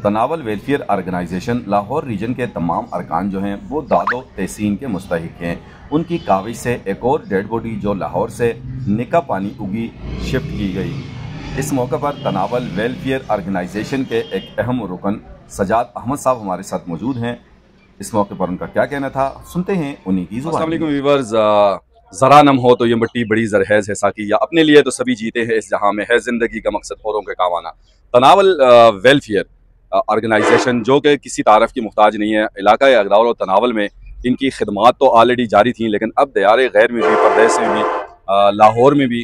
Tanawal welfare organisation Lahore reason के तमाम अरकान जो हैं वो दादो तहसीन के मुस्तहिक हैं। उनकी काविश से एक और डेड बॉडी जो लाहौर से निका पानी उगी शिफ्ट की गई। इस मौके पर तनावल वेलफेयर ऑर्गेनाइजेशन के एक अहम रुकन सजाद अहमद साहब हमारे साथ मौजूद हैं। इस मौके पर उनका क्या कहना था, सुनते हैं उन्हीं की जुबान। अस्सलाम वालेकुम व्यूअर्स, ज़रा नम हो तो ये मिट्टी बड़ी जरहैज़ है साकी, या अपने लिए तो सभी जीते हैं इस जहां में, है ज़िंदगी का मकसद औरों के काम आना। तनावल वेलफेयर ऑर्गेनाइजेशन जो कि किसी तारफ़ की मुहताज नहीं है, इलाका अगरावल और तनावल में इनकी खिदमात तो ऑलरेडी जारी थी, लेकिन अब दयारे गैर में भी, परदेस में भी, लाहौर में भी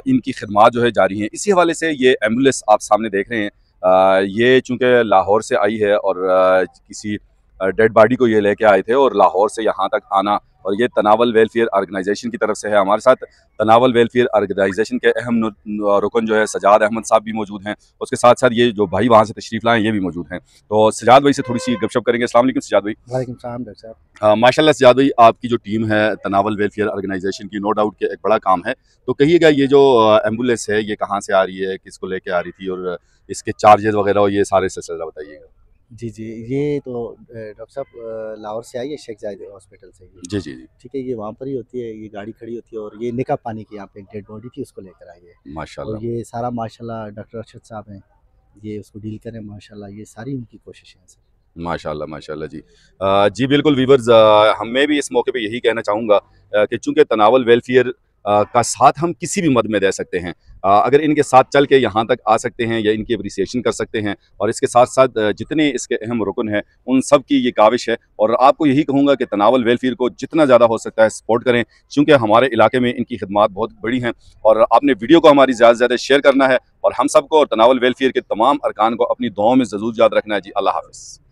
इनकी खिदमात जो है जारी हैं। इसी हवाले से ये एम्बुलेंस आप सामने देख रहे हैं, ये चूँकि लाहौर से आई है और किसी डेड बॉडी को ये लेके आए थे और लाहौर से यहाँ तक आना, और ये तनावल वेलफेयर ऑर्गेनाइजेशन की तरफ से है। हमारे साथ तनावल वेलफेयर ऑर्गेनाइजेशन के अहम रुकन जो है सजाद अहमद साहब भी मौजूद हैं। उसके साथ साथ ये जो भाई वहाँ से तशरीफ़ लाए ये भी मौजूद हैं। तो सजाद भाई से थोड़ी सी गपशप करेंगे। अस्सलाम वालेकुम सजाद भाई। वालेकुम सलाम डॉक्टर साहब। माशाल्लाह सजाद भाई, आपकी जो टीम है तनावल वेलफेयर ऑर्गेनाइजेशन की, नो डाउट के एक बड़ा काम है। तो कहिएगा ये जो एम्बुलेंस है ये कहाँ से आ रही है, किसको लेके आ रही थी, और इसके चार्जेस वगैरह और ये सारे सिलसिला बताइएगा। जी, ये तो डॉक्टर साहब लाहौर से आई है, शेख जायद हॉस्पिटल से। जी जी जी, ठीक है, ये वहाँ पर ही होती है, ये गाड़ी खड़ी होती है और ये निका पानी की यहाँ पे एक डेड बॉडी थी, उसको लेकर आई है। माशाल्लाह। और ये सारा माशाल्लाह डॉक्टर अरशद साहब हैं, ये उसको डील करें माशाल्लाह, ये सारी उनकी कोशिशें हैं सर। माशाल्लाह माशाल्लाह जी। जी बिल्कुल व्यूअर्स, मैं भी इस मौके पे यही कहना चाहूँगा कि चूँकि तनावल वेलफेयर का साथ हम किसी भी मद में दे सकते हैं। अगर इनके साथ चल के यहाँ तक आ सकते हैं या इनकी अप्रिसिएशन कर सकते हैं, और इसके साथ साथ जितने इसके अहम रुकन हैं उन सब की ये काविश है। और आपको यही कहूँगा कि तनावल वेलफेयर को जितना ज़्यादा हो सकता है सपोर्ट करें, चूँकि हमारे इलाके में इनकी खिदमात बहुत बड़ी हैं। और आपने वीडियो को हमारी ज़्यादा से ज़्यादा शेयर करना है, और हम सबको और तनावल वेलफेयर के तमाम अरकान को अपनी दुआओं में ज़रूर याद रखना है जी। अल्लाह हाफ़िज़।